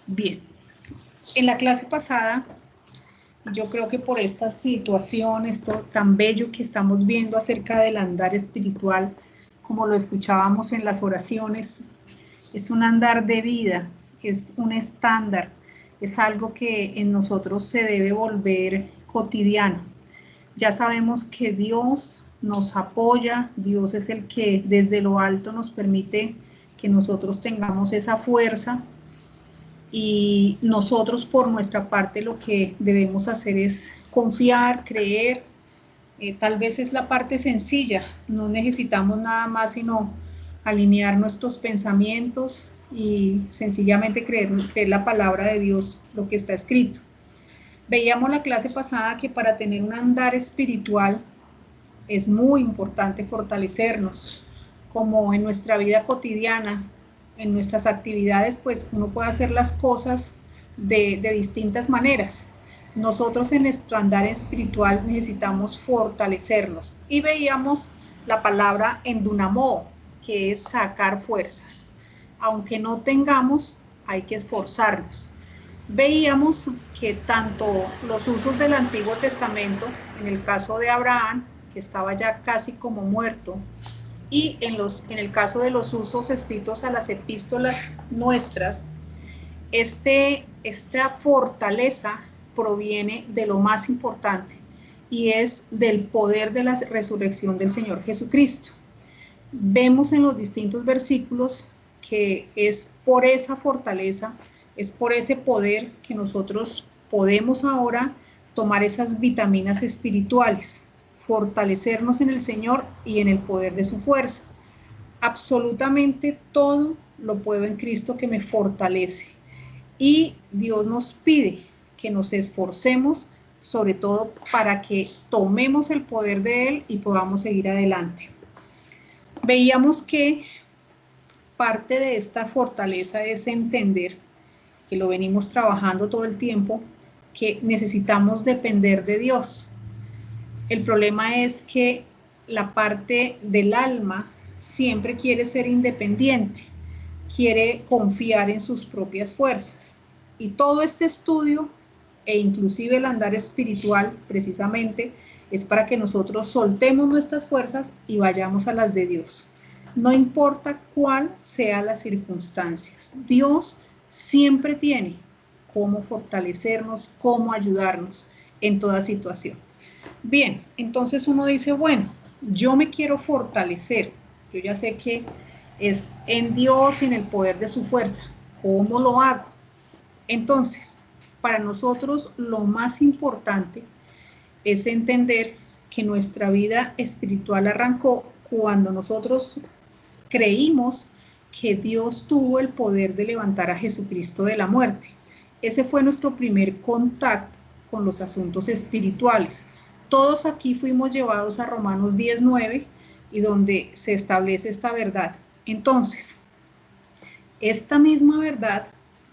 Bien, en la clase pasada, yo creo que por esta situación, esto tan bello que estamos viendo acerca del andar espiritual, como lo escuchábamos en las oraciones, es un andar de vida, es un estándar, es algo que en nosotros se debe volver cotidiano. Ya sabemos que Dios nos apoya, Dios es el que desde lo alto nos permite que nosotros tengamos esa fuerza, y nosotros por nuestra parte lo que debemos hacer es confiar, creer. Tal vez es la parte sencilla, no necesitamos nada más sino alinear nuestros pensamientos y sencillamente creer la palabra de Dios, lo que está escrito. Veíamos la clase pasada que para tener un andar espiritual es muy importante fortalecernos, como en nuestra vida cotidiana, en nuestras actividades, pues uno puede hacer las cosas de distintas maneras. Nosotros en nuestro andar espiritual necesitamos fortalecernos. Y veíamos la palabra endunamó, que es sacar fuerzas. Aunque no tengamos, hay que esforzarnos. Veíamos que tanto los usos del Antiguo Testamento, en el caso de Abraham, que estaba ya casi como muerto, y en el caso de los usos escritos a las epístolas nuestras, esta fortaleza proviene de lo más importante, y es del poder de la resurrección del Señor Jesucristo. Vemos en los distintos versículos que es por esa fortaleza, es por ese poder que nosotros podemos ahora tomar esas vitaminas espirituales, fortalecernos en el Señor y en el poder de su fuerza. Absolutamente todo lo puedo en Cristo que me fortalece. Y Dios nos pide que nos esforcemos, sobre todo para que tomemos el poder de Él y podamos seguir adelante. Veíamos que parte de esta fortaleza es entender, que lo venimos trabajando todo el tiempo, que necesitamos depender de Dios. El problema es que la parte del alma siempre quiere ser independiente, quiere confiar en sus propias fuerzas. Y todo este estudio, e inclusive el andar espiritual, precisamente, es para que nosotros soltemos nuestras fuerzas y vayamos a las de Dios. No importa cuál sean las circunstancias, Dios siempre tiene cómo fortalecernos, cómo ayudarnos en toda situación. Bien, entonces uno dice, bueno, yo me quiero fortalecer, yo ya sé que es en Dios y en el poder de su fuerza. ¿Cómo lo hago? Entonces, para nosotros lo más importante es entender que nuestra vida espiritual arrancó cuando nosotros creímos que Dios tuvo el poder de levantar a Jesucristo de la muerte. Ese fue nuestro primer contacto con los asuntos espirituales. Todos aquí fuimos llevados a Romanos 10:9 y donde se establece esta verdad. Entonces, esta misma verdad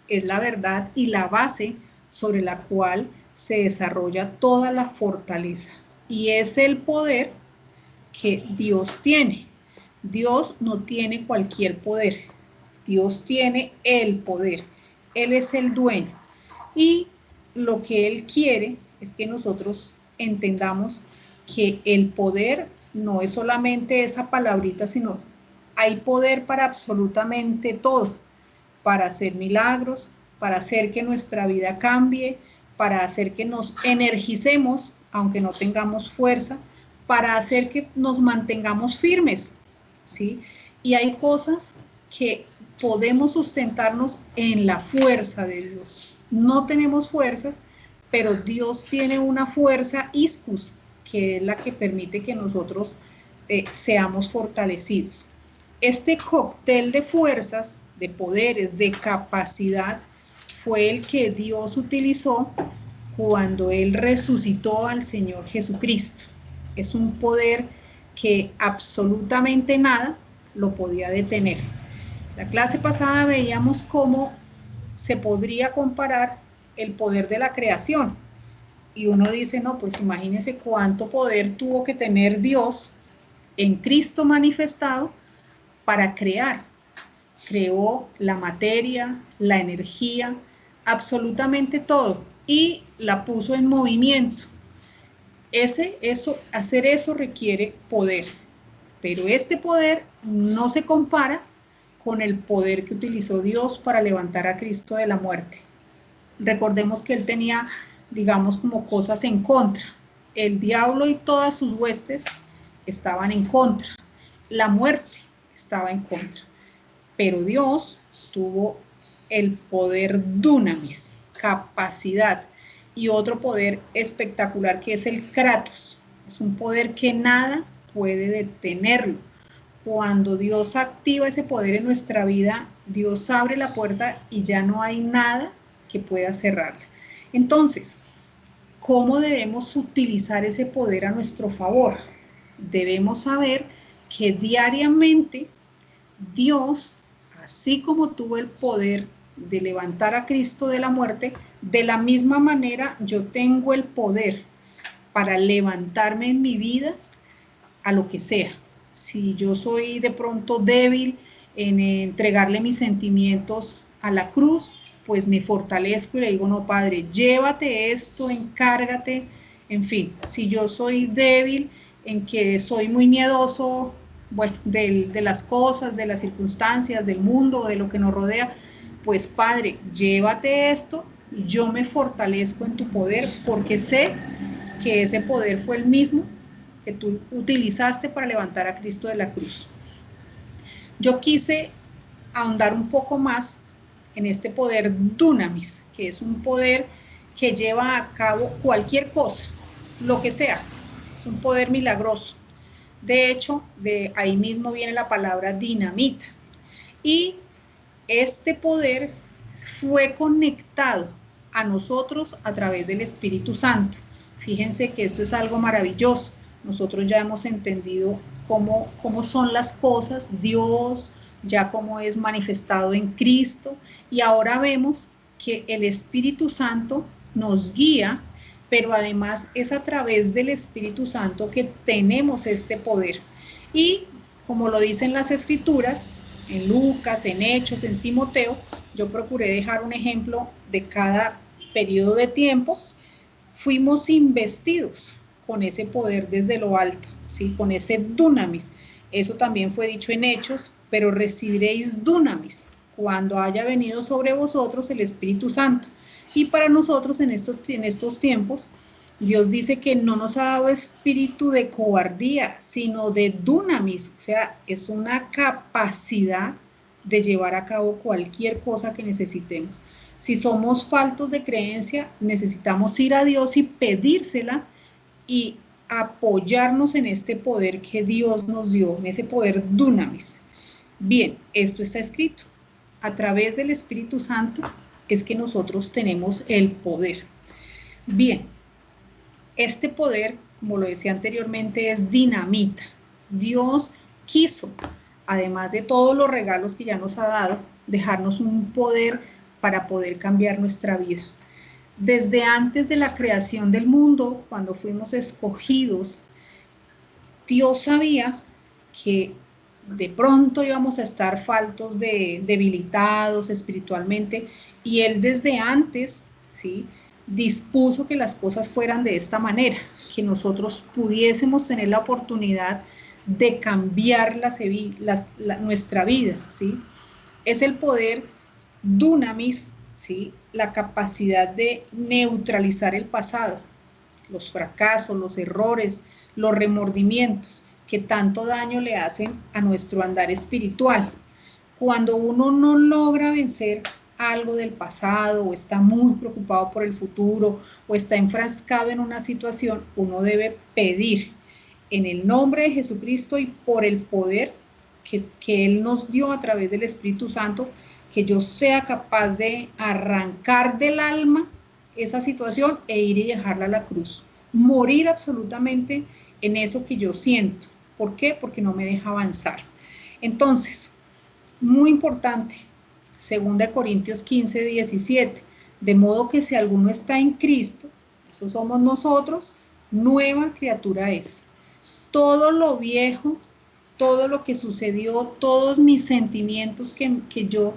es la verdad y la base sobre la cual se desarrolla toda la fortaleza. Y es el poder que Dios tiene. Dios no tiene cualquier poder. Dios tiene el poder. Él es el dueño. Y lo que Él quiere es que nosotros entendamos que el poder no es solamente esa palabrita, sino hay poder para absolutamente todo, para hacer milagros, para hacer que nuestra vida cambie, para hacer que nos energicemos, aunque no tengamos fuerza, para hacer que nos mantengamos firmes, ¿sí? Y hay cosas que podemos sustentarnos en la fuerza de Dios. No tenemos fuerzas, pero Dios tiene una fuerza iscus, que es la que permite que nosotros seamos fortalecidos. Este cóctel de fuerzas, de poderes, de capacidad, fue el que Dios utilizó cuando Él resucitó al Señor Jesucristo. Es un poder que absolutamente nada lo podía detener. La clase pasada veíamos cómo se podría comparar el poder de la creación. Y uno dice, no, pues imagínense cuánto poder tuvo que tener Dios en Cristo manifestado para crear. Creó la materia, la energía, absolutamente todo, y la puso en movimiento. Hacer eso requiere poder, pero este poder no se compara con el poder que utilizó Dios para levantar a Cristo de la muerte. Recordemos que él tenía, digamos, como cosas en contra. El diablo y todas sus huestes estaban en contra. La muerte estaba en contra. Pero Dios tuvo el poder dunamis, capacidad, y otro poder espectacular que es el kratos. Es un poder que nada puede detenerlo. Cuando Dios activa ese poder en nuestra vida, Dios abre la puerta y ya no hay nada que pueda cerrarla. Entonces, ¿cómo debemos utilizar ese poder a nuestro favor? Debemos saber que diariamente Dios, así como tuvo el poder de levantar a Cristo de la muerte, de la misma manera yo tengo el poder para levantarme en mi vida a lo que sea. Si yo soy de pronto débil en entregarle mis sentimientos a la cruz, pues me fortalezco y le digo, no, Padre, llévate esto, encárgate. En fin, si yo soy débil en que soy muy miedoso, bueno, de las cosas, de las circunstancias, del mundo, de lo que nos rodea, pues Padre, llévate esto y yo me fortalezco en tu poder porque sé que ese poder fue el mismo que tú utilizaste para levantar a Cristo de la cruz. Yo quise ahondar un poco más en este poder dunamis, que es un poder que lleva a cabo cualquier cosa, lo que sea. Es un poder milagroso. De hecho, de ahí mismo viene la palabra dinamita. Y este poder fue conectado a nosotros a través del Espíritu Santo. Fíjense que esto es algo maravilloso. Nosotros ya hemos entendido cómo son las cosas, Dios, ya cómo es manifestado en Cristo, y ahora vemos que el Espíritu Santo nos guía, pero además es a través del Espíritu Santo que tenemos este poder. Y como lo dicen las Escrituras, en Lucas, en Hechos, en Timoteo, yo procuré dejar un ejemplo de cada periodo de tiempo. Fuimos investidos con ese poder desde lo alto, ¿sí? Con ese dunamis. Eso también fue dicho en Hechos, pero recibiréis dunamis cuando haya venido sobre vosotros el Espíritu Santo. Y para nosotros en estos tiempos, Dios dice que no nos ha dado espíritu de cobardía, sino de dunamis, o sea, es una capacidad de llevar a cabo cualquier cosa que necesitemos. Si somos faltos de creencia, necesitamos ir a Dios y pedírsela y apoyarnos en este poder que Dios nos dio, en ese poder dunamis. Bien, esto está escrito. A través del Espíritu Santo es que nosotros tenemos el poder. Bien, este poder, como lo decía anteriormente, es dinamita. Dios quiso, además de todos los regalos que ya nos ha dado, dejarnos un poder para poder cambiar nuestra vida. Desde antes de la creación del mundo, cuando fuimos escogidos, Dios sabía que de pronto íbamos a estar faltos debilitados espiritualmente, y Él desde antes, ¿sí?, dispuso que las cosas fueran de esta manera, que nosotros pudiésemos tener la oportunidad de cambiar nuestra vida, ¿sí? Es el poder dunamis, ¿sí?, la capacidad de neutralizar el pasado, los fracasos, los errores, los remordimientos que tanto daño le hacen a nuestro andar espiritual. Cuando uno no logra vencer algo del pasado, o está muy preocupado por el futuro, o está enfrascado en una situación, uno debe pedir en el nombre de Jesucristo y por el poder que Él nos dio a través del Espíritu Santo, que yo sea capaz de arrancar del alma esa situación e ir y dejarla a la cruz. Morir absolutamente en eso que yo siento. ¿Por qué? Porque no me deja avanzar. Entonces, muy importante, 2 Corintios 15, 17, de modo que si alguno está en Cristo, eso somos nosotros, nueva criatura es. todo lo viejo, todo lo que sucedió, todos mis sentimientos que yo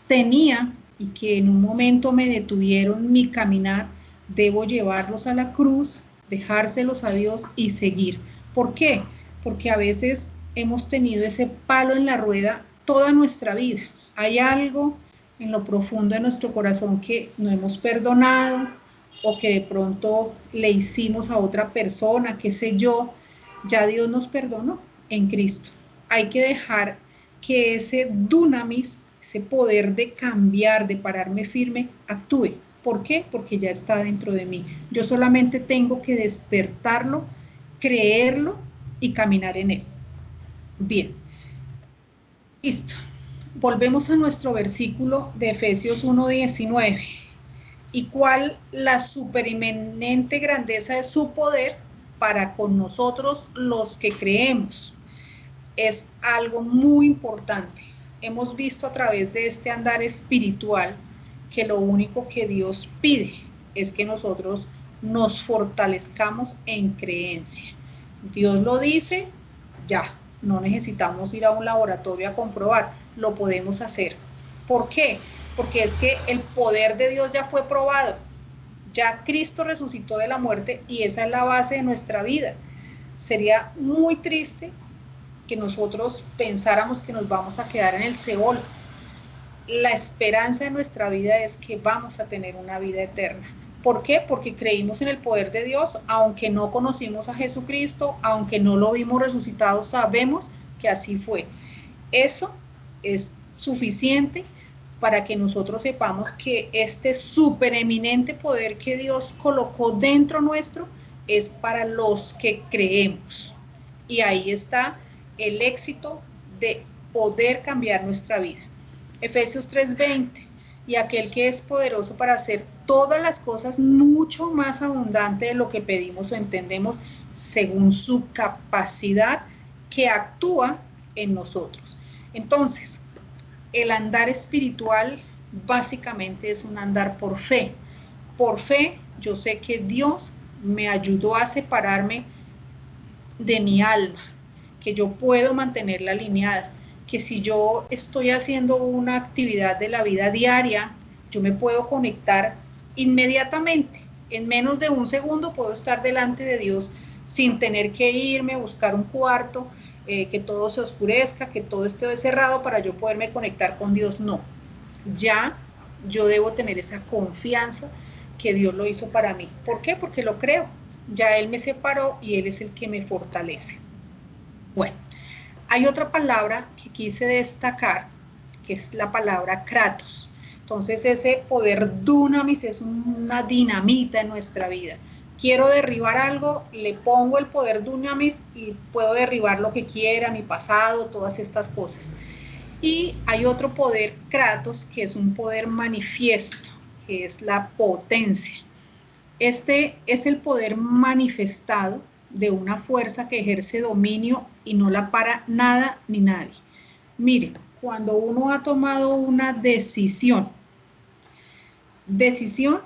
tenía y que en un momento me detuvieron mi caminar, debo llevarlos a la cruz, dejárselos a Dios y seguir. ¿Por qué? Porque a veces hemos tenido ese palo en la rueda toda nuestra vida. Hay algo en lo profundo de nuestro corazón que no hemos perdonado o que de pronto le hicimos a otra persona, qué sé yo. Ya Dios nos perdonó en Cristo. Hay que dejar que ese dunamis, ese poder de cambiar, de pararme firme, actúe. ¿Por qué? Porque ya está dentro de mí. Yo solamente tengo que despertarlo, creerlo y caminar en él. Bien, listo. Volvemos a nuestro versículo de Efesios 1:19. ¿Y cuál la supereminente grandeza de su poder para con nosotros los que creemos? Es algo muy importante. Hemos visto a través de este andar espiritual que lo único que Dios pide es que nosotros nos fortalezcamos en creencia. Dios lo dice, ya, no necesitamos ir a un laboratorio a comprobar, lo podemos hacer. ¿Por qué? Porque es que el poder de Dios ya fue probado. Ya Cristo resucitó de la muerte y esa es la base de nuestra vida. Sería muy triste que nosotros pensáramos que nos vamos a quedar en el Seol. La esperanza de nuestra vida es que vamos a tener una vida eterna. ¿Por qué? Porque creímos en el poder de Dios, aunque no conocimos a Jesucristo, aunque no lo vimos resucitado, sabemos que así fue. Eso es suficiente para que nosotros sepamos que este supereminente poder que Dios colocó dentro nuestro es para los que creemos. Y ahí está el éxito de poder cambiar nuestra vida. Efesios 3:20, y aquel que es poderoso para hacer todas las cosas mucho más abundante de lo que pedimos o entendemos, según su capacidad que actúa en nosotros. Entonces, el andar espiritual básicamente es un andar por fe. Por fe, yo sé que Dios me ayudó a separarme de mi alma, que yo puedo mantenerla alineada, que si yo estoy haciendo una actividad de la vida diaria, yo me puedo conectar inmediatamente. En menos de un segundo puedo estar delante de Dios sin tener que irme a buscar un cuarto, que todo se oscurezca, que todo esté cerrado para yo poderme conectar con Dios. No, ya yo debo tener esa confianza que Dios lo hizo para mí. ¿Por qué? Porque lo creo. Ya Él me separó y Él es el que me fortalece. Bueno, hay otra palabra que quise destacar, que es la palabra kratos. Entonces ese poder dunamis es una dinamita en nuestra vida. Quiero derribar algo, le pongo el poder dunamis y puedo derribar lo que quiera, mi pasado, todas estas cosas. Y hay otro poder, kratos, que es un poder manifiesto, que es la potencia. Este es el poder manifestado de una fuerza que ejerce dominio y no la para nada ni nadie. Miren, cuando uno ha tomado una decisión,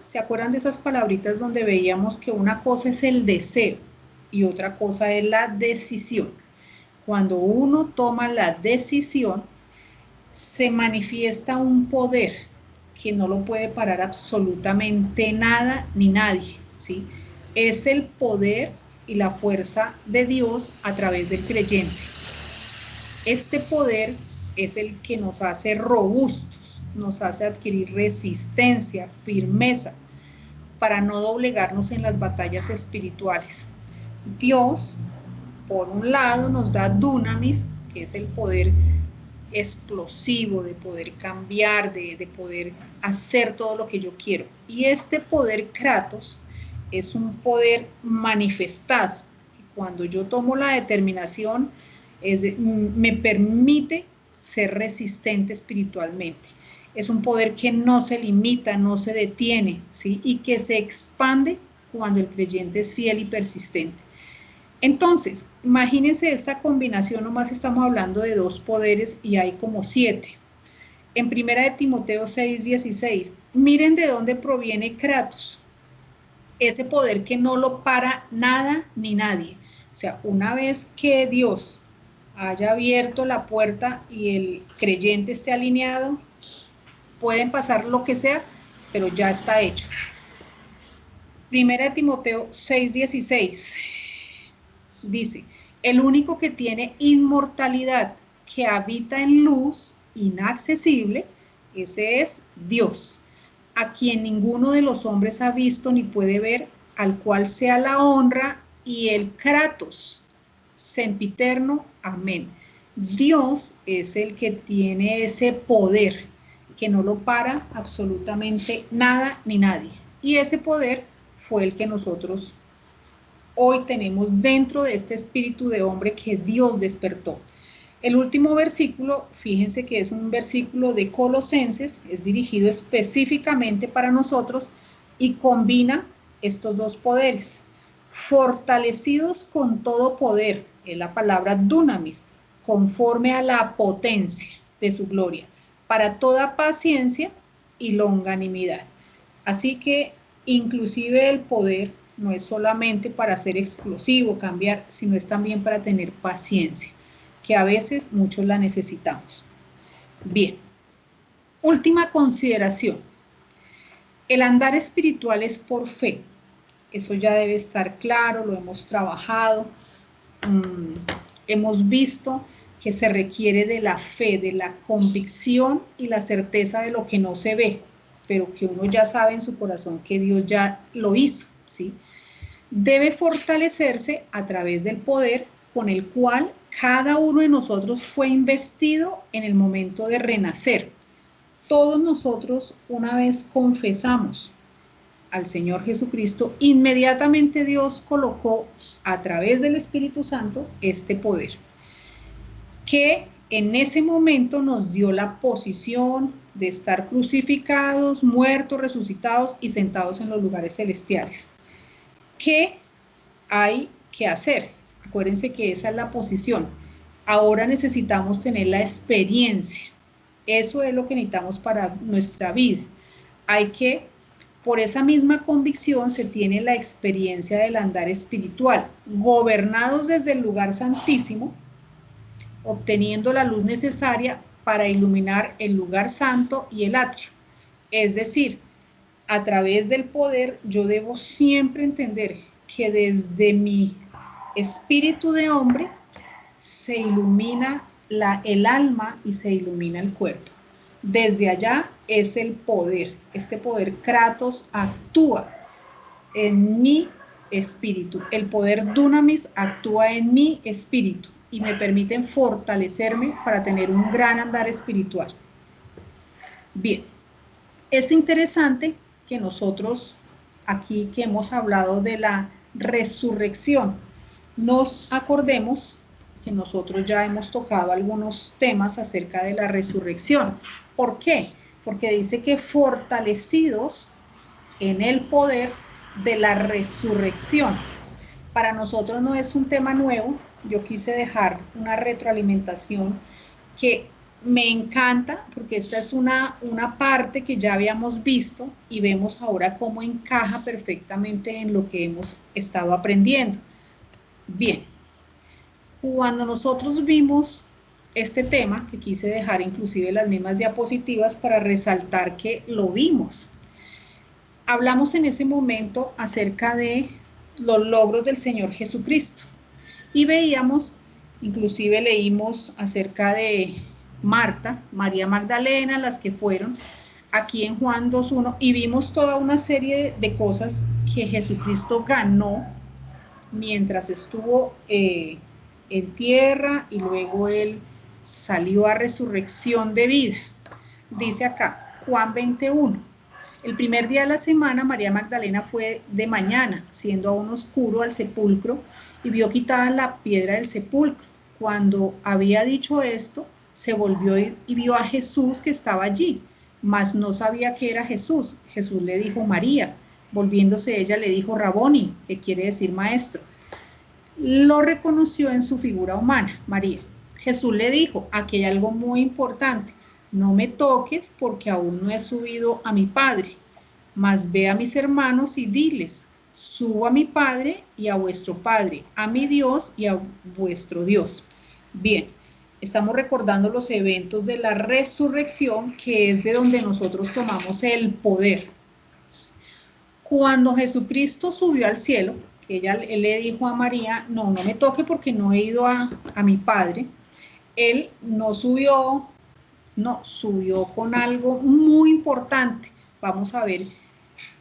¿se acuerdan de esas palabritas donde veíamos que una cosa es el deseo y otra cosa es la decisión? Cuando uno toma la decisión, se manifiesta un poder que no lo puede parar absolutamente nada ni nadie, ¿sí? Es el poder y la fuerza de Dios a través del creyente. Este poder es el que nos hace robustos, nos hace adquirir resistencia, firmeza, para no doblegarnos en las batallas espirituales. Dios, por un lado, nos da dunamis, que es el poder explosivo, de poder cambiar, de poder hacer todo lo que yo quiero. Y este poder kratos es un poder manifestado. Cuando yo tomo la determinación, me permite ser resistente espiritualmente. Es un poder que no se limita, no se detiene, ¿sí? Y que se expande cuando el creyente es fiel y persistente. Entonces, imagínense esta combinación, nomás estamos hablando de 2 poderes y hay como 7. En 1 de Timoteo 6:16, miren de dónde proviene kratos. Ese poder que no lo para nada ni nadie. sea, una vez que Dios haya abierto la puerta y el creyente esté alineado, pueden pasar lo que sea, pero ya está hecho. Primera de Timoteo 6:16 dice, el único que tiene inmortalidad, que habita en luz inaccesible, ese es Dios, a quien ninguno de los hombres ha visto ni puede ver, al cual sea la honra y el kratos, sempiterno, amén. Dios es el que tiene ese poder, que no lo para absolutamente nada ni nadie. Y ese poder fue el que nosotros hoy tenemos dentro de este espíritu de hombre que Dios despertó. El último versículo, fíjense que es un versículo de Colosenses, es dirigido específicamente para nosotros y combina estos dos poderes. Fortalecidos con todo poder, es la palabra dunamis, conforme a la potencia de su gloria, para toda paciencia y longanimidad. Así que inclusive el poder no es solamente para ser explosivo, cambiar, sino es también para tener paciencia, que a veces muchos la necesitamos. Bien, última consideración. El andar espiritual es por fe. Eso ya debe estar claro, lo hemos trabajado. Hemos visto que se requiere de la fe, de la convicción y la certeza de lo que no se ve, pero que uno ya sabe en su corazón que Dios ya lo hizo, ¿sí? Debe fortalecerse a través del poder con el cual cada uno de nosotros fue investido en el momento de renacer. Todos nosotros, una vez confesamos al Señor Jesucristo, inmediatamente Dios colocó a través del Espíritu Santo este poder, que en ese momento nos dio la posición de estar crucificados, muertos, resucitados y sentados en los lugares celestiales. ¿Qué hay que hacer? Acuérdense que esa es la posición. Ahora necesitamos tener la experiencia. Eso es lo que necesitamos para nuestra vida. Hay que, por esa misma convicción, se tiene la experiencia del andar espiritual, gobernados desde el lugar santísimo, obteniendo la luz necesaria para iluminar el lugar santo y el atrio. Es decir, a través del poder yo debo siempre entender que desde mi espíritu de hombre se ilumina el alma y se ilumina el cuerpo. Desde allá es el poder. Este poder kratos actúa en mi espíritu. El poder dunamis actúa en mi espíritu y me permiten fortalecerme para tener un gran andar espiritual. Bien, es interesante que nosotros aquí que hemos hablado de la resurrección, nos acordemos que nosotros ya hemos tocado algunos temas acerca de la resurrección. ¿Por qué? Porque dice que fortalecidos en el poder de la resurrección. Para nosotros no es un tema nuevo, yo quise dejar una retroalimentación que me encanta porque esta es una parte que ya habíamos visto y vemos ahora cómo encaja perfectamente en lo que hemos estado aprendiendo. Bien, cuando nosotros vimos este tema, que quise dejar inclusive las mismas diapositivas para resaltar que lo vimos, hablamos en ese momento acerca de los logros del Señor Jesucristo y veíamos, inclusive leímos acerca de Marta, María Magdalena, las que fueron aquí en Juan 2.1 y vimos toda una serie de cosas que Jesucristo ganó mientras estuvo en tierra y luego él salió a resurrección de vida. Dice acá, Juan 21. El primer día de la semana, María Magdalena fue de mañana, siendo aún oscuro, al sepulcro y vio quitada la piedra del sepulcro. Cuando había dicho esto, se volvió y vio a Jesús que estaba allí, mas no sabía que era Jesús. Jesús le dijo, María. Volviéndose ella le dijo, Raboni, que quiere decir maestro. Lo reconoció en su figura humana, María. Jesús le dijo, aquí hay algo muy importante, no me toques porque aún no he subido a mi Padre, mas ve a mis hermanos y diles, Subo a mi Padre y a vuestro Padre, a mi Dios y a vuestro Dios. Bien, estamos recordando los eventos de la resurrección, que es de donde nosotros tomamos el poder. Cuando Jesucristo subió al cielo, que él le dijo a María, no me toque porque no he ido a mi Padre, él no subió, no, subió con algo muy importante. Vamos a ver,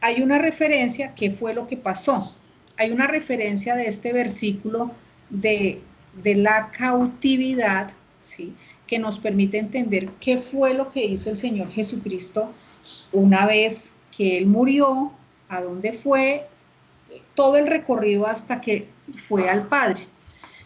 hay una referencia, ¿qué fue lo que pasó? Hay una referencia de este versículo de la cautividad, ¿sí?, que nos permite entender qué fue lo que hizo el Señor Jesucristo una vez que Él murió, a dónde fue, todo el recorrido hasta que fue al Padre.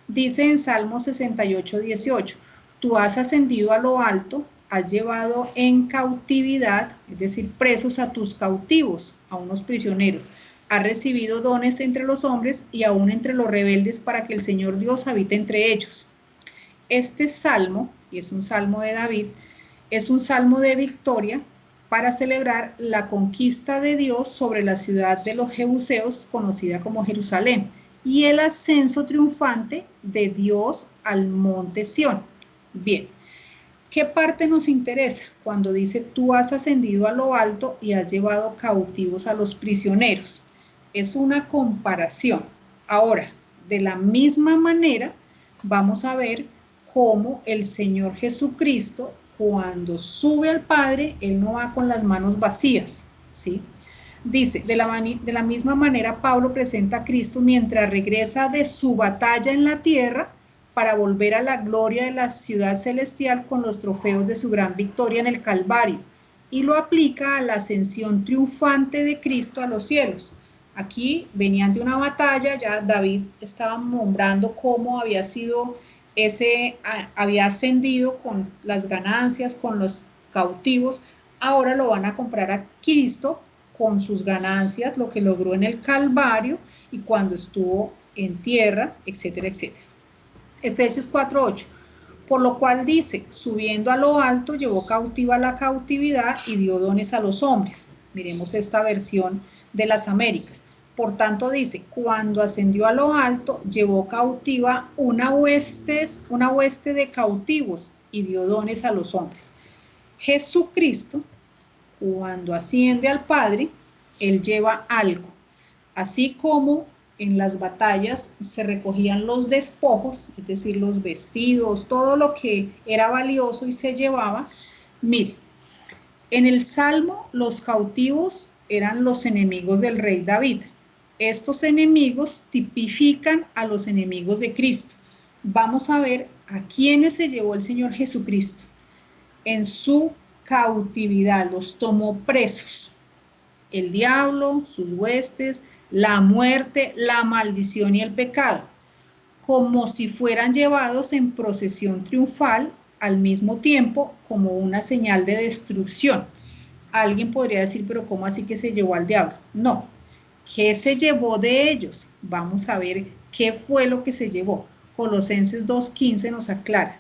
Dice en Salmo 68, 18, tú has ascendido a lo alto, has llevado en cautividad, es decir, presos a tus cautivos, a unos prisioneros, has recibido dones entre los hombres y aún entre los rebeldes para que el Señor Dios habite entre ellos. Este salmo, y es un salmo de David, es un salmo de victoria para celebrar la conquista de Dios sobre la ciudad de los jebuseos, conocida como Jerusalén, y el ascenso triunfante de Dios al monte Sión. Bien, ¿qué parte nos interesa? Cuando dice, tú has ascendido a lo alto y has llevado cautivos a los prisioneros. Es una comparación. Ahora, de la misma manera, vamos a ver cómo el Señor Jesucristo, cuando sube al Padre, Él no va con las manos vacías, ¿sí? Dice, de la misma manera Pablo presenta a Cristo mientras regresa de su batalla en la tierra para volver a la gloria de la ciudad celestial con los trofeos de su gran victoria en el Calvario, y lo aplica a la ascensión triunfante de Cristo a los cielos. Aquí venían de una batalla, ya David estaba nombrando cómo había sido había ascendido con las ganancias, con los cautivos. Ahora lo van a comparar a Cristo con sus ganancias, lo que logró en el Calvario y cuando estuvo en tierra, etcétera, etcétera. Efesios 4:8, por lo cual dice, subiendo a lo alto, llevó cautiva la cautividad y dio dones a los hombres. Miremos esta versión de las Américas. Por tanto dice, cuando ascendió a lo alto, llevó cautiva una hueste de cautivos y dio dones a los hombres. Jesucristo, cuando asciende al Padre, Él lleva algo. Así como en las batallas se recogían los despojos, es decir, los vestidos, todo lo que era valioso y se llevaba. Mire, en el Salmo los cautivos eran los enemigos del rey David. Estos enemigos tipifican a los enemigos de Cristo. Vamos a ver a quiénes se llevó el Señor Jesucristo. En su cautividad los tomó presos. El diablo, sus huestes, la muerte, la maldición y el pecado, como si fueran llevados en procesión triunfal al mismo tiempo como una señal de destrucción. Alguien podría decir, pero ¿cómo así que se llevó al diablo? No. ¿Qué se llevó de ellos? Vamos a ver qué fue lo que se llevó. Colosenses 2:15 nos aclara.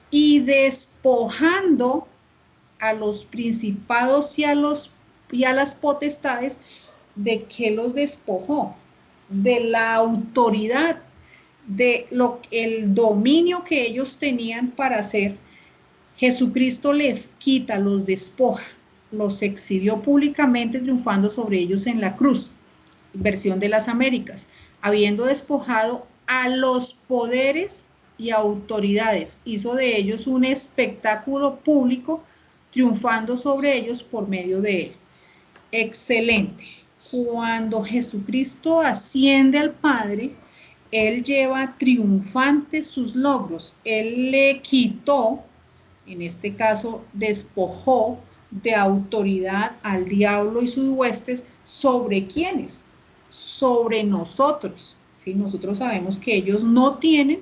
Y despojando a los principados y a las potestades, ¿de qué los despojó? De la autoridad, de el dominio que ellos tenían para hacer. Jesucristo les quita, los despoja, los exhibió públicamente triunfando sobre ellos en la cruz. Versión de las Américas, habiendo despojado a los poderes y autoridades, hizo de ellos un espectáculo público, triunfando sobre ellos por medio de él. Excelente. Cuando Jesucristo asciende al Padre, Él lleva triunfantes sus logros. Él le quitó, en este caso despojó de autoridad al diablo y sus huestes. ¿Sobre quiénes? Sobre nosotros. ¿Sí? Nosotros sabemos que ellos no tienen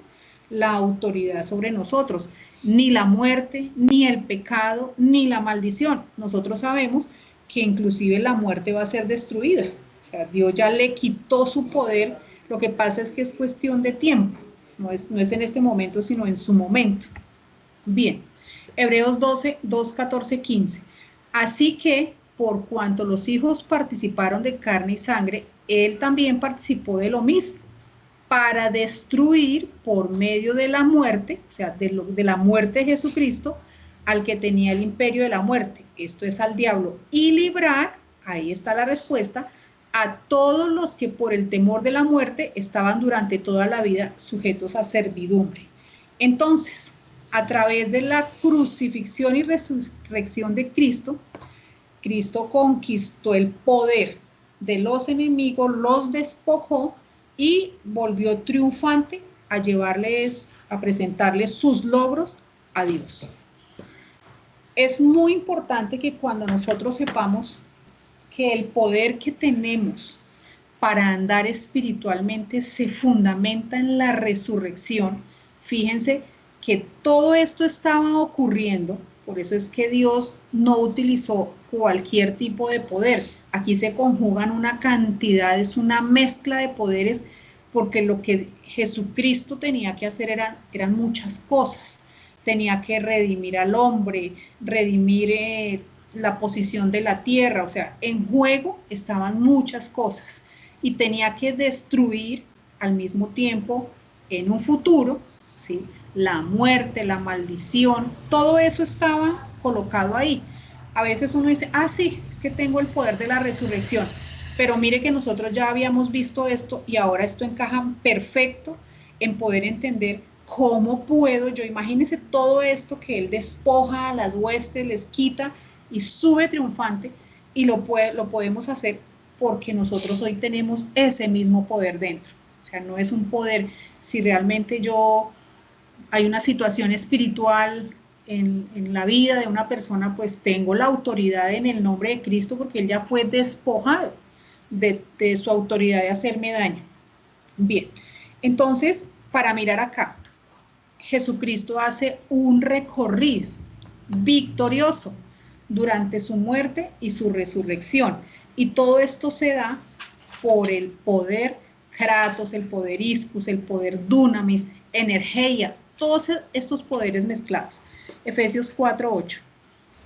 la autoridad sobre nosotros, ni la muerte, ni el pecado, ni la maldición. Nosotros sabemos que inclusive la muerte va a ser destruida. O sea, Dios ya le quitó su poder. Lo que pasa es que es cuestión de tiempo. No es en este momento, sino en su momento. Bien, Hebreos 12, 2, 14, 15. Así que por cuanto los hijos participaron de carne y sangre, él también participó de lo mismo, para destruir por medio de la muerte, o sea, de la muerte de Jesucristo, al que tenía el imperio de la muerte, esto es al diablo, y librar, ahí está la respuesta, a todos los que por el temor de la muerte estaban durante toda la vida sujetos a servidumbre. Entonces, a través de la crucifixión y resurrección de Cristo, Cristo conquistó el poder de los enemigos, los despojó y volvió triunfante a llevarles, a presentarles sus logros a Dios. Es muy importante que cuando nosotros sepamos que el poder que tenemos para andar espiritualmente se fundamenta en la resurrección, fíjense que todo esto estaba ocurriendo, por eso es que Dios no utilizó cualquier tipo de poder. Aquí se conjugan una cantidad, es una mezcla de poderes, porque lo que Jesucristo tenía que hacer eran muchas cosas. Tenía que redimir al hombre, redimir la posición de la tierra, o sea, en juego estaban muchas cosas y tenía que destruir al mismo tiempo en un futuro, ¿sí?, la muerte, la maldición, todo eso estaba colocado ahí. A veces uno dice, ah, sí, es que tengo el poder de la resurrección, pero mire que nosotros ya habíamos visto esto y ahora esto encaja perfecto en poder entender cómo puedo yo, imagínense todo esto que él despoja a las huestes, les quita y sube triunfante, y lo podemos hacer porque nosotros hoy tenemos ese mismo poder dentro. O sea, no es un poder, si realmente hay una situación espiritual en la vida de una persona, pues tengo la autoridad en el nombre de Cristo, porque él ya fue despojado de su autoridad de hacerme daño. Bien, entonces, para mirar acá, Jesucristo hace un recorrido victorioso durante su muerte y su resurrección. Y todo esto se da por el poder Kratos, el poder Ischus, el poder Dunamis, Energía, todos estos poderes mezclados. Efesios 4:8.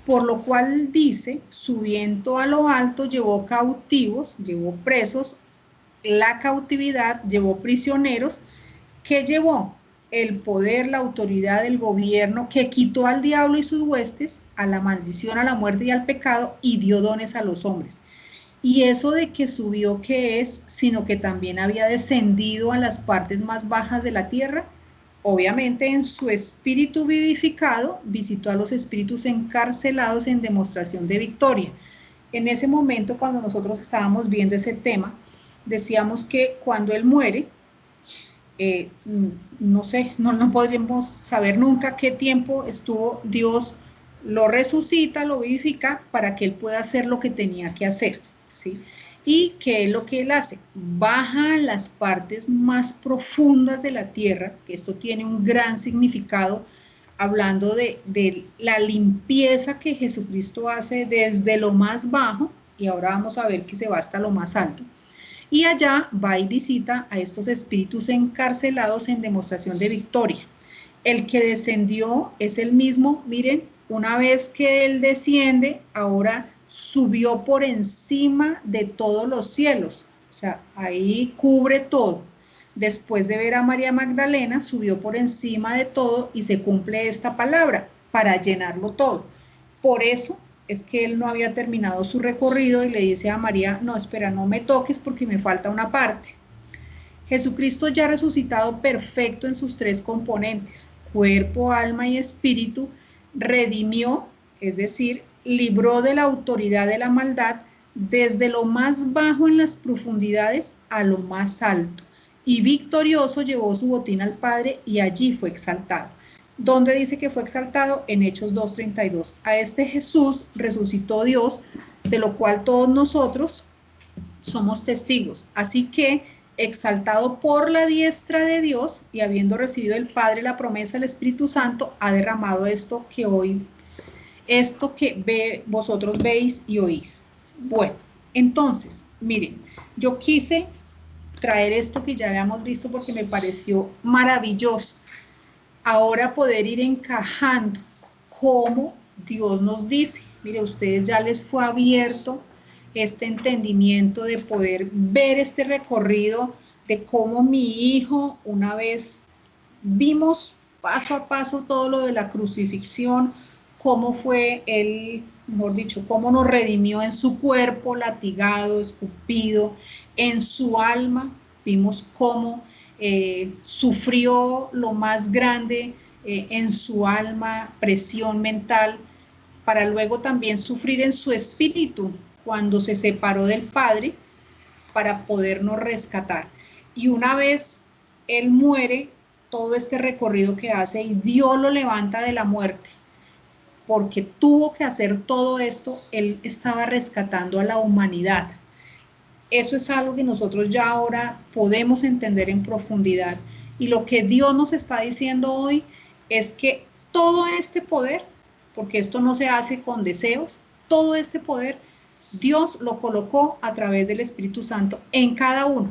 Por lo cual dice, subiendo a lo alto, llevó cautivos, llevó presos, la cautividad, llevó prisioneros. ¿Qué llevó? El poder, la autoridad del gobierno, que quitó al diablo y sus huestes, a la maldición, a la muerte y al pecado, y dio dones a los hombres. Y eso de que subió, ¿qué es? Sino que también había descendido a las partes más bajas de la tierra. Obviamente en su espíritu vivificado visitó a los espíritus encarcelados en demostración de victoria. En ese momento, cuando nosotros estábamos viendo ese tema, decíamos que cuando él muere, no sé, no podríamos saber nunca qué tiempo estuvo. Dios lo resucita, lo vivifica para que él pueda hacer lo que tenía que hacer, ¿sí? ¿Y qué es lo que él hace? Baja a las partes más profundas de la tierra, que esto tiene un gran significado, hablando de la limpieza que Jesucristo hace desde lo más bajo, y ahora vamos a ver que se va hasta lo más alto. Y allá va y visita a estos espíritus encarcelados en demostración de victoria. El que descendió es el mismo, miren, una vez que él desciende, ahora subió por encima de todos los cielos, o sea, ahí cubre todo. Después de ver a María Magdalena, subió por encima de todo y se cumple esta palabra, para llenarlo todo. Por eso es que él no había terminado su recorrido y le dice a María, no, espera, no me toques porque me falta una parte. Jesucristo ya resucitado perfecto en sus tres componentes, cuerpo, alma y espíritu, redimió, es decir, libró de la autoridad de la maldad desde lo más bajo en las profundidades a lo más alto, y victorioso llevó su botín al Padre y allí fue exaltado. ¿Dónde dice que fue exaltado? En Hechos 2:32. A este Jesús resucitó Dios, de lo cual todos nosotros somos testigos. Así que, exaltado por la diestra de Dios y habiendo recibido el Padre la promesa del Espíritu Santo, ha derramado esto que vosotros veis y oís. Bueno, entonces, miren, yo quise traer esto que ya habíamos visto porque me pareció maravilloso. Ahora poder ir encajando como Dios nos dice, Mire, a ustedes ya les fue abierto este entendimiento de poder ver este recorrido de cómo mi hijo, una vez vimos paso a paso todo lo de la crucifixión, cómo fue él, mejor dicho, cómo nos redimió en su cuerpo latigado, escupido, en su alma, vimos cómo sufrió lo más grande en su alma, presión mental, para luego también sufrir en su espíritu cuando se separó del Padre para podernos rescatar. Y una vez él muere, todo este recorrido que hace y Dios lo levanta de la muerte, porque tuvo que hacer todo esto, él estaba rescatando a la humanidad. Eso es algo que nosotros ya ahora podemos entender en profundidad. Y lo que Dios nos está diciendo hoy es que todo este poder, porque esto no se hace con deseos, todo este poder Dios lo colocó a través del Espíritu Santo en cada uno.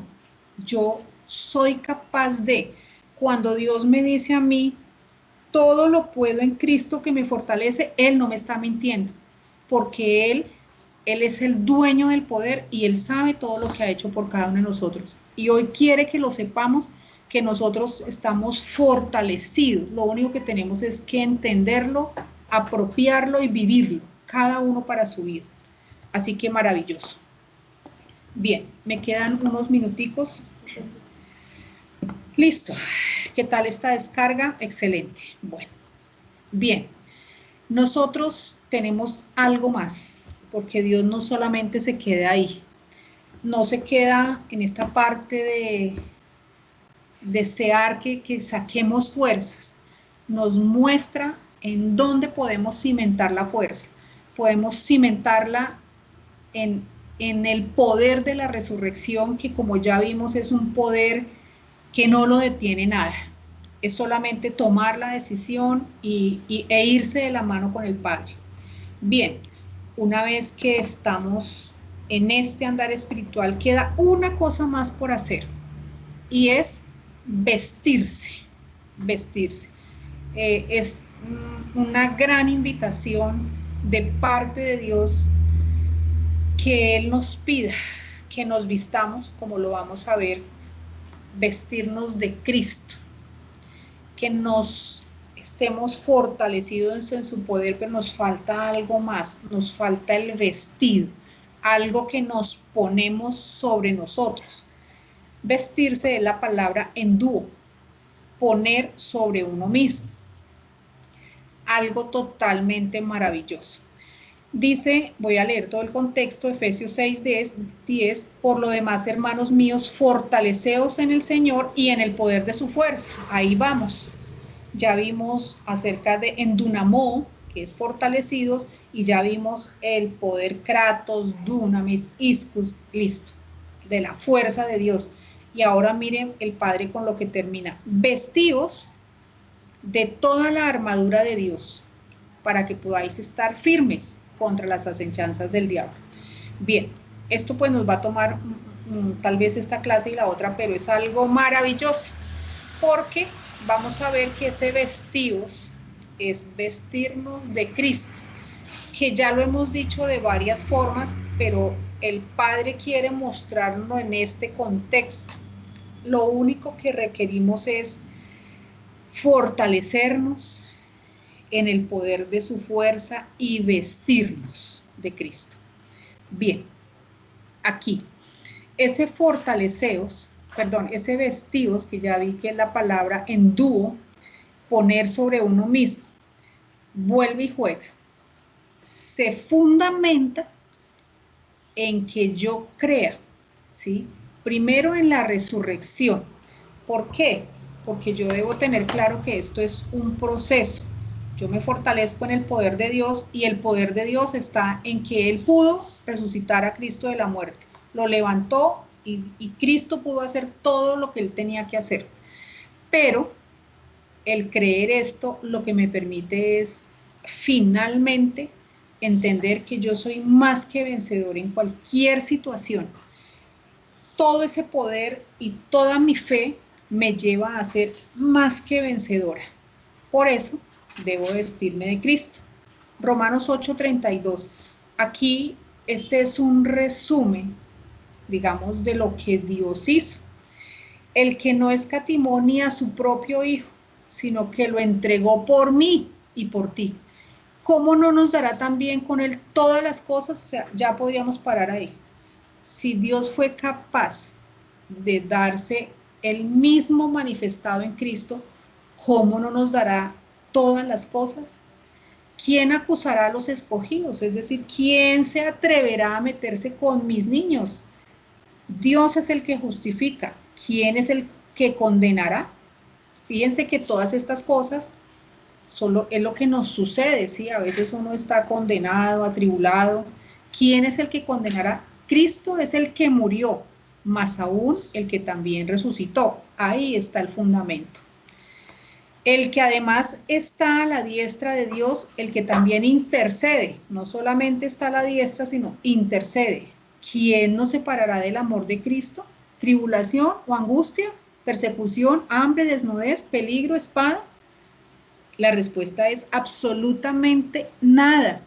Yo soy capaz de, cuando Dios me dice a mí, todo lo puedo en Cristo que me fortalece, Él no me está mintiendo, porque Él es el dueño del poder y Él sabe todo lo que ha hecho por cada uno de nosotros. Y hoy quiere que lo sepamos, que nosotros estamos fortalecidos. Lo único que tenemos es que entenderlo, apropiarlo y vivirlo, cada uno para su vida. Así que maravilloso. Bien, me quedan unos minuticos. Listo. ¿Qué tal esta descarga? Excelente. Bueno, bien. Nosotros tenemos algo más, porque Dios no solamente se queda ahí, no se queda en esta parte de desear que saquemos fuerzas, nos muestra en dónde podemos cimentar la fuerza. Podemos cimentarla en el poder de la resurrección, que como ya vimos es un poder que no lo detiene nada. Es solamente tomar la decisión e irse de la mano con el Padre. Bien, una vez que estamos en este andar espiritual, queda una cosa más por hacer y es vestirse, vestirse. Es una gran invitación de parte de Dios que Él nos pida que nos vistamos, como lo vamos a ver, vestirnos de Cristo, que nos estemos fortalecidos en su poder, pero nos falta algo más, nos falta el vestido, algo que nos ponemos sobre nosotros. Vestirse es la palabra enduo, poner sobre uno mismo, algo totalmente maravilloso. Dice, voy a leer todo el contexto, Efesios 6, 10, por lo demás, hermanos míos, fortaleceos en el Señor y en el poder de su fuerza. Ahí vamos. Ya vimos acerca de endunamó, que es fortalecidos, y ya vimos el poder kratos, dunamis, iscus, listo, de la fuerza de Dios. Y ahora miren el Padre con lo que termina. Vestíos de toda la armadura de Dios, para que podáis estar firmes contra las acechanzas del diablo. Bien, esto pues nos va a tomar tal vez esta clase y la otra, pero es algo maravilloso, porque vamos a ver que ese vestíos es vestirnos de Cristo, que ya lo hemos dicho de varias formas, pero el Padre quiere mostrarlo en este contexto. Lo único que requerimos es fortalecernos en el poder de su fuerza y vestirnos de Cristo. Bien, aquí, ese fortaleceos, perdón, ese vestidos, que ya vi que es la palabra enduo, poner sobre uno mismo, vuelve y juega. Se fundamenta en que yo crea, ¿sí? Primero en la resurrección. ¿Por qué? Porque yo debo tener claro que esto es un proceso. Yo me fortalezco en el poder de Dios y el poder de Dios está en que Él pudo resucitar a Cristo de la muerte. Lo levantó y Cristo pudo hacer todo lo que Él tenía que hacer. Pero el creer esto lo que me permite es finalmente entender que yo soy más que vencedor en cualquier situación. Todo ese poder y toda mi fe me lleva a ser más que vencedora. Por eso debo vestirme de Cristo. Romanos 8:32. Aquí este es un resumen, digamos, de lo que Dios hizo. El que no escatimó ni a su propio Hijo, sino que lo entregó por mí y por ti. ¿Cómo no nos dará también con Él todas las cosas? O sea, ya podríamos parar ahí. Si Dios fue capaz de darse el mismo manifestado en Cristo, ¿cómo no nos dará todas las cosas? ¿Quién acusará a los escogidos? Es decir, ¿quién se atreverá a meterse con mis niños? Dios es el que justifica. ¿Quién es el que condenará? Fíjense que todas estas cosas solo es lo que nos sucede, ¿sí? A veces uno está condenado, atribulado. ¿Quién es el que condenará? Cristo es el que murió, más aún el que también resucitó. Ahí está el fundamento. El que además está a la diestra de Dios, el que también intercede, no solamente está a la diestra, sino intercede. ¿Quién nos separará del amor de Cristo? ¿Tribulación o angustia? ¿Persecución, hambre, desnudez, peligro, espada? La respuesta es absolutamente nada.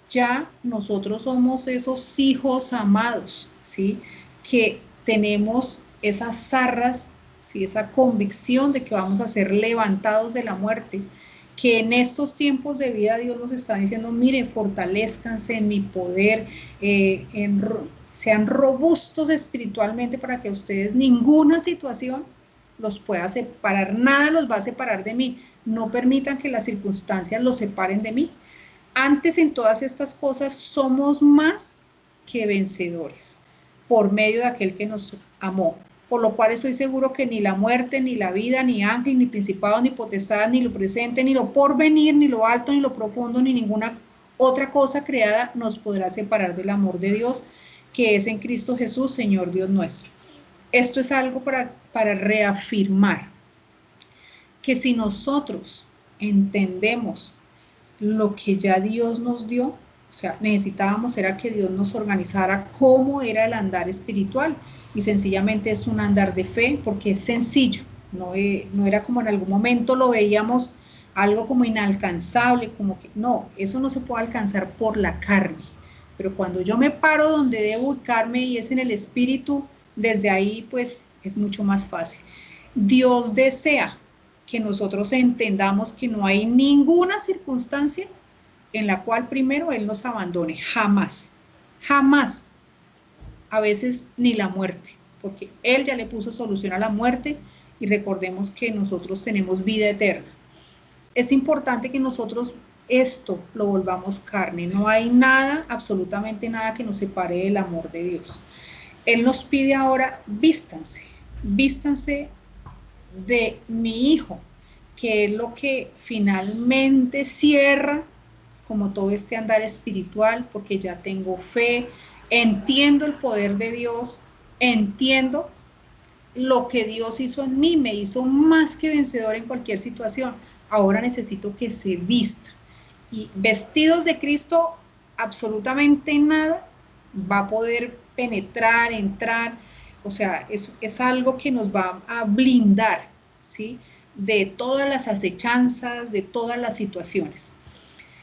Ya nosotros somos esos hijos amados, ¿sí? Que tenemos esas zarras, ¿sí? Esa convicción de que vamos a ser levantados de la muerte, que en estos tiempos de vida Dios nos está diciendo, miren, fortalezcanse en mi poder, sean robustos espiritualmente para que ustedes ninguna situación los pueda separar, nada los va a separar de mí, no permitan que las circunstancias los separen de mí. Antes en todas estas cosas somos más que vencedores por medio de aquel que nos amó. Por lo cual estoy seguro que ni la muerte, ni la vida, ni ángel, ni principado, ni potestad, ni lo presente, ni lo porvenir, ni lo alto, ni lo profundo, ni ninguna otra cosa creada nos podrá separar del amor de Dios que es en Cristo Jesús, Señor Dios nuestro. Esto es algo para reafirmar que si nosotros entendemos lo que ya Dios nos dio, o sea, necesitábamos era que Dios nos organizara cómo era el andar espiritual, y sencillamente es un andar de fe, porque es sencillo, no era como en algún momento lo veíamos algo como inalcanzable, como que no, eso no se puede alcanzar por la carne, pero cuando yo me paro donde debo ubicarme y es en el espíritu, desde ahí pues es mucho más fácil. Dios desea que nosotros entendamos que no hay ninguna circunstancia en la cual primero Él nos abandone, jamás, jamás, a veces ni la muerte, porque Él ya le puso solución a la muerte y recordemos que nosotros tenemos vida eterna. Es importante que nosotros esto lo volvamos carne, no hay nada, absolutamente nada que nos separe del amor de Dios. Él nos pide ahora, vístanse, vístanse de mi Hijo, que es lo que finalmente cierra como todo este andar espiritual, porque ya tengo fe, entiendo el poder de Dios, entiendo lo que Dios hizo en mí, me hizo más que vencedor en cualquier situación. Ahora necesito que se vista. Y vestidos de Cristo, absolutamente nada va a poder penetrar, entrar, o sea, es algo que nos va a blindar, ¿sí? De todas las acechanzas, de todas las situaciones.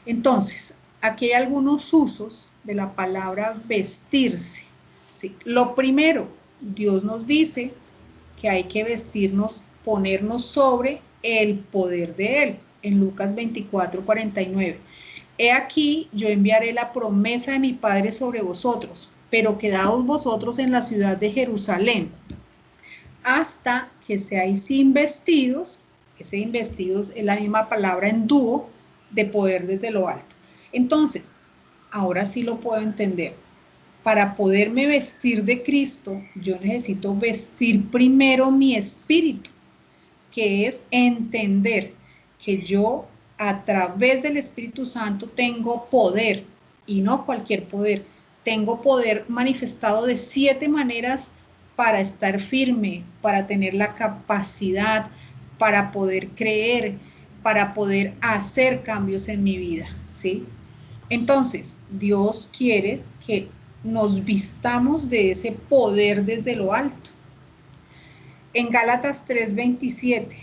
Entonces, aquí hay algunos usos de la palabra vestirse, ¿sí? Lo primero, Dios nos dice que hay que vestirnos, ponernos sobre el poder de Él, en Lucas 24:49. He aquí, yo enviaré la promesa de mi Padre sobre vosotros, pero quedaos vosotros en la ciudad de Jerusalén, hasta que seáis investidos. Ese investidos es la misma palabra en dúo, de poder desde lo alto. Entonces, ahora sí lo puedo entender. Para poderme vestir de Cristo, yo necesito vestir primero mi espíritu, que es entender que yo a través del Espíritu Santo tengo poder, y no cualquier poder, tengo poder manifestado de 7 maneras para estar firme, para tener la capacidad, para poder creer, para poder hacer cambios en mi vida, ¿sí? Entonces, Dios quiere que nos vistamos de ese poder desde lo alto. En Gálatas 3:27,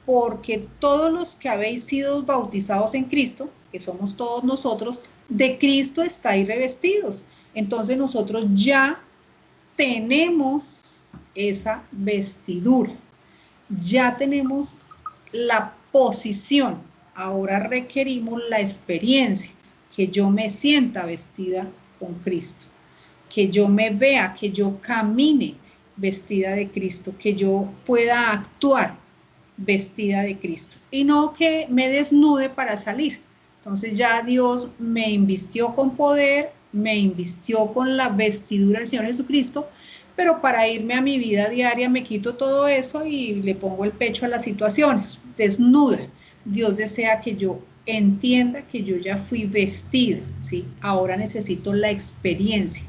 porque todos los que habéis sido bautizados en Cristo, que somos todos nosotros, de Cristo estáis revestidos. Entonces nosotros ya tenemos esa vestidura, ya tenemos la posición, ahora requerimos la experiencia, que yo me sienta vestida con Cristo, que yo me vea, que yo camine vestida de Cristo, que yo pueda actuar vestida de Cristo y no que me desnude para salir. Entonces ya Dios me invistió con poder, me invistió con la vestidura del Señor Jesucristo, pero para irme a mi vida diaria me quito todo eso y le pongo el pecho a las situaciones, desnuda. Dios desea que yo entienda que yo ya fui vestida, ¿sí? Ahora necesito la experiencia.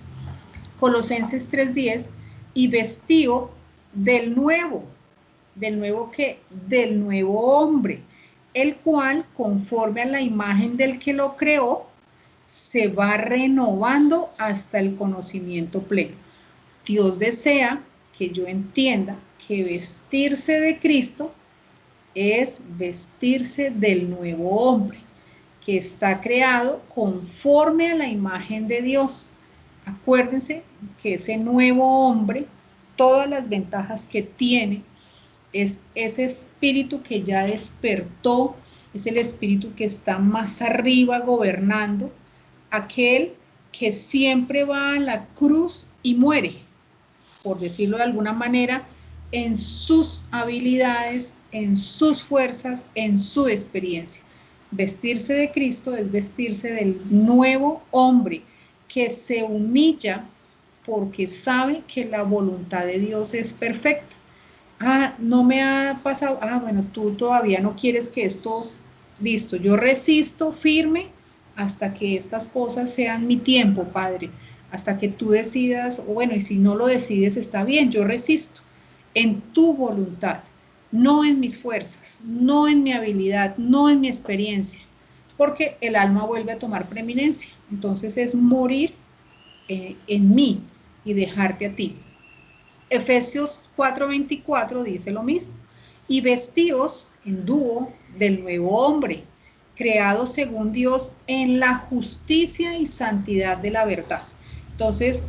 Colosenses 3:10, y vestido del nuevo ¿qué? Del nuevo hombre, el cual, conforme a la imagen del que lo creó, se va renovando hasta el conocimiento pleno. Dios desea que yo entienda que vestirse de Cristo es vestirse del nuevo hombre, que está creado conforme a la imagen de Dios. Acuérdense que ese nuevo hombre, todas las ventajas que tiene, es ese espíritu que ya despertó, es el espíritu que está más arriba gobernando, aquel que siempre va a la cruz y muere, por decirlo de alguna manera, en sus habilidades, en sus fuerzas, en su experiencia. Vestirse de Cristo es vestirse del nuevo hombre que se humilla porque sabe que la voluntad de Dios es perfecta. No me ha pasado, bueno, tú todavía no quieres que esto, listo, yo resisto firme hasta que estas cosas sean mi tiempo, Padre, hasta que tú decidas, bueno, y si no lo decides está bien, yo resisto en tu voluntad, no en mis fuerzas, no en mi habilidad, no en mi experiencia, porque el alma vuelve a tomar preeminencia, entonces es morir en mí y dejarte a ti. Efesios 4:24 dice lo mismo. Y vestidos en dúo del nuevo hombre, creado según Dios en la justicia y santidad de la verdad. Entonces,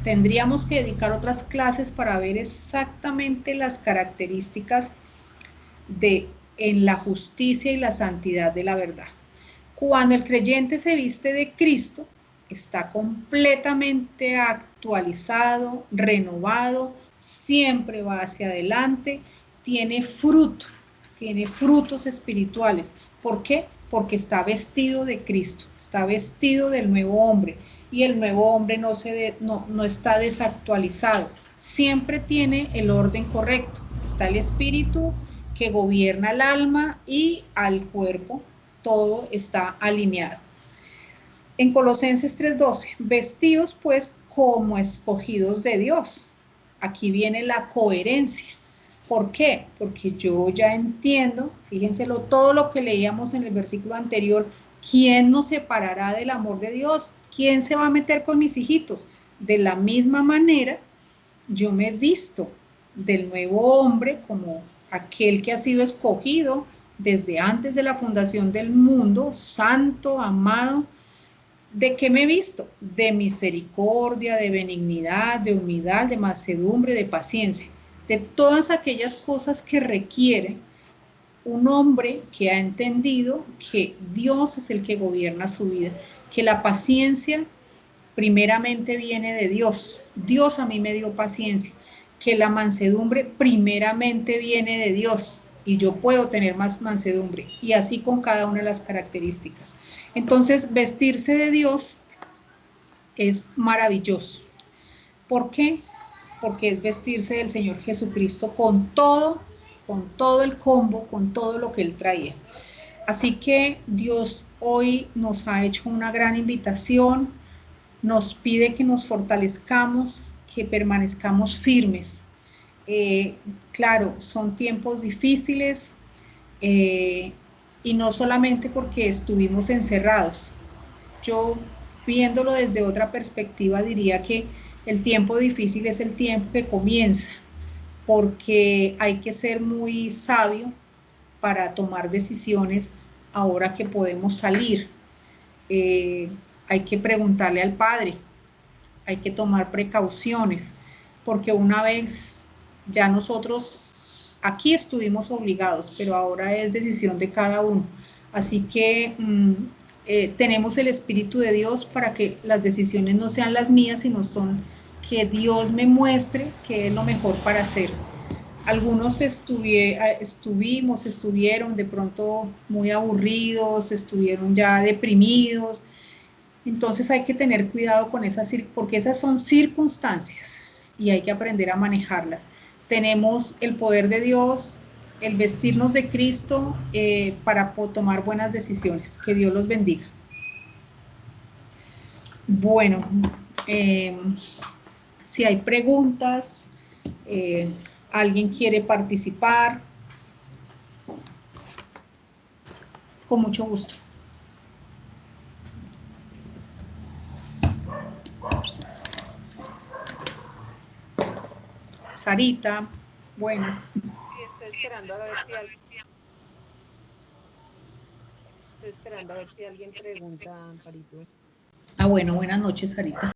tendríamos que dedicar otras clases para ver exactamente las características de en la justicia y la santidad de la verdad. Cuando el creyente se viste de Cristo, está completamente actualizado, renovado, siempre va hacia adelante, tiene fruto, tiene frutos espirituales. ¿Por qué? Porque está vestido de Cristo, está vestido del nuevo hombre y el nuevo hombre no está desactualizado, siempre tiene el orden correcto, está el espíritu que gobierna el alma y al cuerpo, todo está alineado. En Colosenses 3:12, vestidos pues como escogidos de Dios. Aquí viene la coherencia. ¿Por qué? Porque yo ya entiendo, fíjenselo, todo lo que leíamos en el versículo anterior, ¿quién nos separará del amor de Dios? ¿Quién se va a meter con mis hijitos? De la misma manera, yo me he visto del nuevo hombre como aquel que ha sido escogido desde antes de la fundación del mundo, santo, amado. ¿De qué me he visto? De misericordia, de benignidad, de humildad, de mansedumbre, de paciencia, de todas aquellas cosas que requiere un hombre que ha entendido que Dios es el que gobierna su vida, que la paciencia primeramente viene de Dios. Dios a mí me dio paciencia, que la mansedumbre primeramente viene de Dios y yo puedo tener más mansedumbre, y así con cada una de las características. Entonces, vestirse de Dios es maravilloso. ¿Por qué? Porque es vestirse del Señor Jesucristo con todo el combo, con todo lo que Él traía. Así que Dios hoy nos ha hecho una gran invitación, nos pide que nos fortalezcamos, que permanezcamos firmes. Claro, son tiempos difíciles y no solamente porque estuvimos encerrados. Yo, viéndolo desde otra perspectiva, diría que el tiempo difícil es el tiempo que comienza, porque hay que ser muy sabio para tomar decisiones ahora que podemos salir. Hay que preguntarle al Padre, hay que tomar precauciones, porque una vez ya nosotros aquí estuvimos obligados, pero ahora es decisión de cada uno. Así que tenemos el Espíritu de Dios para que las decisiones no sean las mías, sino son que Dios me muestre qué es lo mejor para hacer. Algunos estuvieron de pronto muy aburridos, estuvieron ya deprimidos. Entonces hay que tener cuidado con esas, porque esas son circunstancias y hay que aprender a manejarlas. Tenemos el poder de Dios, el vestirnos de Cristo para tomar buenas decisiones. Que Dios los bendiga. Bueno, si hay preguntas, alguien quiere participar, con mucho gusto. Sarita, buenas. Sí, estoy esperando a ver si alguien pregunta, Amparito. Ah, bueno, buenas noches, Sarita.